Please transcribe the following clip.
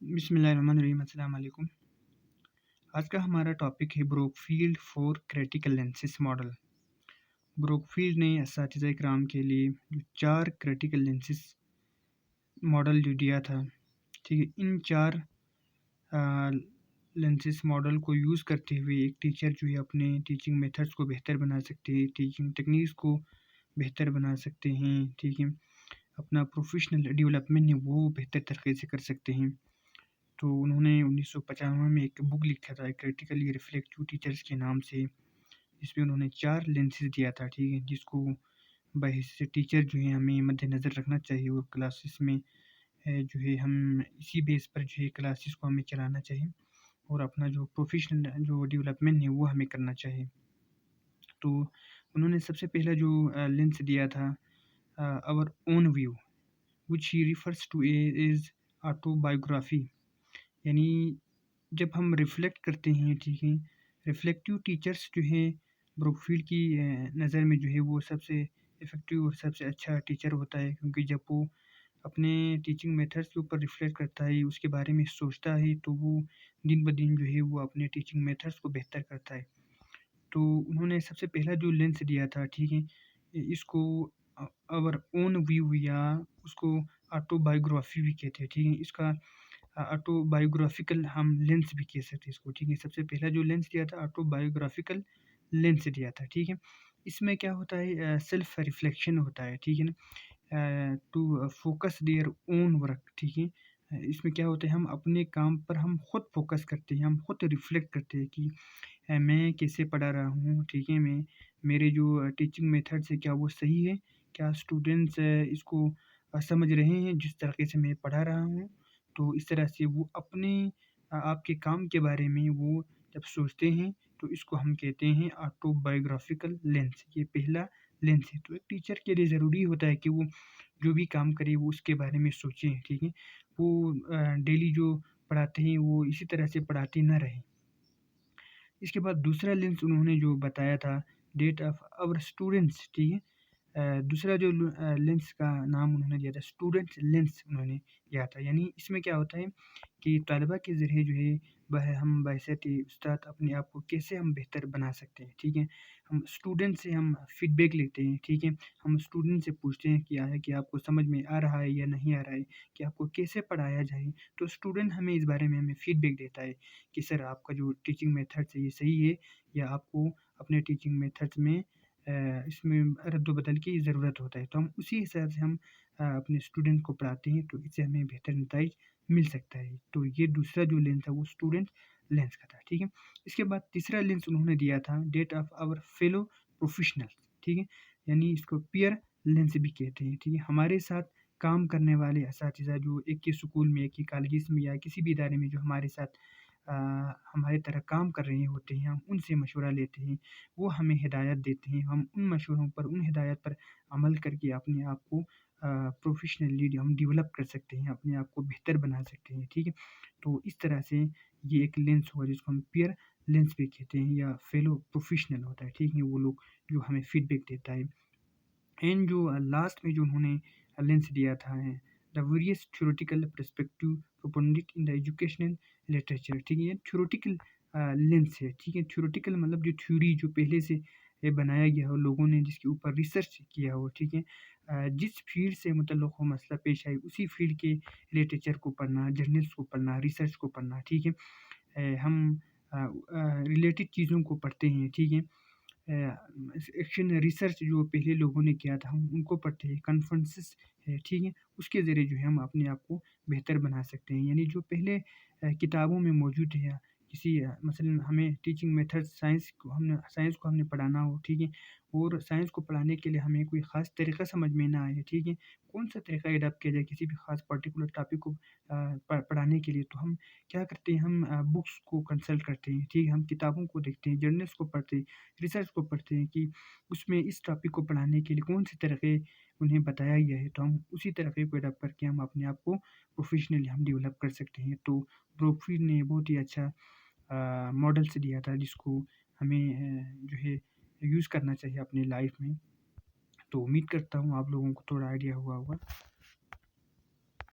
बिस्मिल्लाहिर्रहमानिर्रहीम अस्सलाम वालेकुम। आज का हमारा टॉपिक है ब्रोकफील्ड फॉर क्रिटिकल लेंसेज मॉडल। ब्रोकफील्ड ने असातिज़ा इकराम के लिए जो 4 क्रिटिकल लेंसेज मॉडल जो दिया था, ठीक है, इन 4 लेंसेज मॉडल को यूज़ करते हुए एक टीचर जो है अपने टीचिंग मेथड्स को बेहतर बना सकते हैं, टीचिंग टेक्निक्स को बेहतर बना सकते हैं, ठीक है, अपना प्रोफेशनल डेवलपमेंट है वो बेहतर तरीके से कर सकते हैं। तो उन्होंने 1995 में एक बुक लिखा था क्रिटिकली रिफ्लेक्टिव टीचर्स के नाम से, जिसमें उन्होंने 4 लेंसेज दिया था, ठीक है, जिसको बहैसियत टीचर जो है हमें मद्देनज़र रखना चाहिए और क्लासेस में जो है हम इसी बेस पर जो है क्लासेस को हमें चलाना चाहिए और अपना जो प्रोफेशनल जो डेवलपमेंट है वो हमें करना चाहिए। तो उन्होंने सबसे पहला जो लेंस दिया था our own view which he refers to as autobiography, यानी जब हम रिफ्लेक्ट करते हैं, ठीक है, रिफ्लेक्टिव टीचर्स जो हैं ब्रोकफील्ड की नज़र में जो है वो सबसे इफ़ेक्टिव और सबसे अच्छा टीचर होता है, क्योंकि जब वो अपने टीचिंग मेथड्स के ऊपर रिफ्लेक्ट करता है, उसके बारे में सोचता है, तो वो दिन ब दिन जो है वो अपने टीचिंग मेथड्स को बेहतर करता है। तो उन्होंने सबसे पहला जो लेंस दिया था, ठीक है, इसको आवर ओन व्यू या उसको ऑटोबायोग्राफी भी कहते हैं, ठीक है, इसका ऑटोबायोग्राफिकल हम लेंस भी कह सकते हैं इसको, ठीक है। सबसे पहला जो लेंस दिया था ऑटोबायोग्राफिकल लेंस दिया था, ठीक है। इसमें क्या होता है, सेल्फ रिफ्लेक्शन होता है, ठीक है ना, to focus their own work, ठीक है। इसमें क्या होता है, हम अपने काम पर हम खुद फोकस करते हैं, हम खुद रिफ्लेक्ट करते हैं कि मैं कैसे पढ़ा रहा हूँ, ठीक है, मैं मेरे जो टीचिंग मेथड्स है क्या वो सही है, क्या स्टूडेंट्स इसको समझ रहे हैं जिस तरीके से मैं पढ़ा रहा हूँ। तो इस तरह से वो अपने आपके काम के बारे में वो जब सोचते हैं, तो इसको हम कहते हैं ऑटोबायोग्राफिकल लेंस, ये पहला लेंस है। तो एक टीचर के लिए ज़रूरी होता है कि वो जो भी काम करे वो उसके बारे में सोचें, ठीक है। वो डेली जो पढ़ाते हैं वो इसी तरह से पढ़ाते ना रहें। इसके बाद दूसरा लेंस उन्होंने जो बताया था डेट ऑफ आवर स्टूडेंट्स, ठीक है। दूसरा जो लेंस का नाम उन्होंने दिया था स्टूडेंट लेंस उन्होंने दिया था, यानी इसमें क्या होता है कि तलबा के ज़रिए जो है वह हम बहैसियत उस्ताद अपने आप को कैसे हम बेहतर बना सकते हैं, ठीक है। हम स्टूडेंट से हम फीडबैक लेते हैं, ठीक है। हम स्टूडेंट से पूछते हैं क्या है कि आपको समझ में आ रहा है या नहीं आ रहा है, कि आपको कैसे पढ़ाया जाए। तो स्टूडेंट हमें इस बारे में हमें फीडबैक देता है कि सर आपका जो टीचिंग मेथड्स है ये सही है या आपको अपने टीचिंग मेथड्स में इसमें रद्द-बदल की ज़रूरत होता है। तो हम उसी हिसाब से हम अपने स्टूडेंट को पढ़ाते हैं, तो इससे हमें बेहतर नताइज मिल सकता है। तो ये दूसरा जो लेंस था वो स्टूडेंट लेंस का था, ठीक है। इसके बाद तीसरा लेंस उन्होंने दिया था that of our fellow professionals, ठीक है, यानी इसको पीयर लेंस भी कहते हैं, ठीक है। हमारे साथ काम करने वाले असातिज़ा जो एक ही स्कूल में, एक ही कॉलेजेस में या किसी भी इदारे में जो हमारे साथ अ, हमारी तरह काम कर रहे होते हैं, हम उनसे मशवरा लेते हैं, वो हमें हिदायत देते हैं, हम उन मशवरों पर, उन हिदायत पर अमल करके अपने आप को प्रोफ़ेशनली हम डेवलप कर सकते हैं, अपने आप को बेहतर बना सकते हैं, ठीक है। तो इस तरह से ये एक लेंस हुआ जिसको हम पीयर लेंस भी कहते हैं या फेलो प्रोफ़ेशनल होता है, ठीक है, वो लोग जो हमें फीडबैक देता है। एंड जो लास्ट में जो उन्होंने लेंस दिया था the various theoretical perspective proponent in the educational literature, ठीक है, ये थ्योरेटिकल लेंस है, ठीक है। थ्योरेटिकल मतलब जो थ्योरी जो पहले से बनाया गया हो, लोगों ने जिसके ऊपर रिसर्च किया हो, ठीक है। जिस फील्ड से मुतल्लिक़ हो मसला पेश आए उसी फील्ड के लिटरेचर को पढ़ना, जर्नल्स को पढ़ना, रिसर्च को पढ़ना, ठीक है। हम रिलेटेड चीज़ों को पढ़ते हैं, ठीक है। एक्शन रिसर्च जो पहले लोगों ने किया था हम उनको पढ़ते हैं, कॉन्फ्रेंसेस है, ठीक है, उसके ज़रिए जो है हम अपने आप को बेहतर बना सकते हैं। यानी जो पहले किताबों में मौजूद है या किसी मसलन हमें टीचिंग मेथड साइंस को हमने पढ़ाना हो, ठीक है, और साइंस को पढ़ाने के लिए हमें कोई ख़ास तरीक़ा समझ में ना आए, ठीक है, कौन-सा तरीक़ा एडॉप्ट किया जाए किसी भी ख़ास पर्टिकुलर टॉपिक को पढ़ाने के लिए, तो हम क्या करते हैं, हम बुक्स को कंसल्ट करते हैं, ठीक है, हम किताबों को देखते हैं, जर्नल्स को पढ़ते हैं, रिसर्च को पढ़ते हैं कि उसमें इस टॉपिक को पढ़ाने के लिए कौन-से तरीक़े उन्हें बताया गया है, तो हम उसी तरीक़े को एडॉप्ट करके हम अपने आप को प्रोफ़ेशनली हम डेवलप कर सकते हैं। तो ब्रोकफील्ड ने बहुत ही अच्छा मॉडल्स दिया था जिसको हमें जो है यूज़ करना चाहिए अपनी लाइफ़ में। तो उम्मीद करता हूँ आप लोगों को थोड़ा आइडिया हुआ होगा।